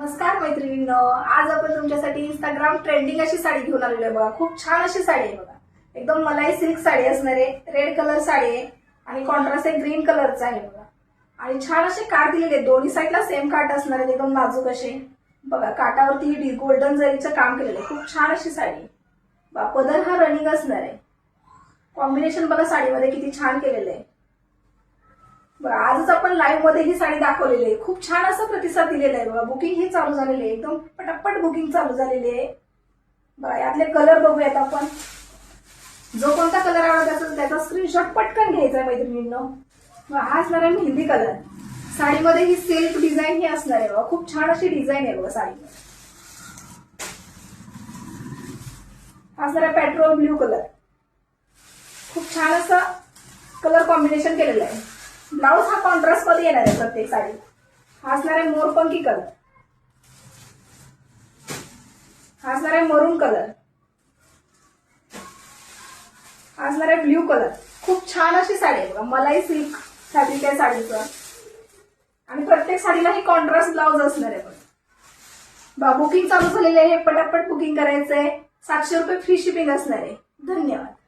नमस्कार मैत्रिणींनो, आज आपण तुमच्यासाठी इंस्टाग्राम ट्रेंडिंग अशी साडी घेऊन आलेलो आहे बघा। खूप छान अशी साडी आहे बघा, एकदम मलाई सिल्क साडी असणार आहे। रेड कलर साडी आहे आणि कॉन्ट्रास्ट आहे ग्रीन कलरचा आहे बघा। आणि छान असे काठ दिलेले, दोन्ही साईडला सेम काठ असणार आहे, एकदम नाजूक असे बघा। काठावरती गोल्डन जरीचं काम केलेलं आहे, खूप छान अशी साडी आहे बघा। पदर हा रनिंग असणार आहे। कॉम्बिनेशन बघा साडीमध्ये किती छान केलेलं आहे बघा। आजच आपण लाईव्ह मध्ये ही साडी दाखवलेली आहे, खूप छान असा प्रतिसाद दिलेला आहे बघा। बुकिंग ही चालू झालेली आहे, एकदम पटापट बुकिंग चालू झालेली आहे बघा। यातले कलर बघूयात आपण। जो कोणता कलर आवडत असेल त्याचा स्क्रीनशॉट पटकन घ्यायचा आहे मैत्रिणींनो। हा असणार आहे मेहंदी कलर। साडीमध्ये ही सिल्क डिझाईन ही असणार आहे बघा, खूप छान अशी डिझाईन आहे बघा साडीमध्ये। हा असणार आहे पेट्रोल ब्ल्यू कलर, खूप छान असं कलर कॉम्बिनेशन केलेलं आहे। ब्लाउज हा कॉन्ट्रास्ट मध्ये येणार आहे प्रत्येक साडी। हा असणार आहे मोरपंखी कलर, हा असणार आहे मरून कलर, हा असणार आहे ब्ल्यू कलर। खूप छान अशी साडी आहे बघा, मलाई सिल्क फॅब्रिक आहे साडीचं आणि प्रत्येक साडीला ही कॉन्ट्रास्ट ब्लाउज असणार आहे बघा। बुकिंग चालू झालेली आहे, पटापट बुकिंग करायचंय। 700 रुपये फ्री शिपिंग असणार आहे। धन्यवाद।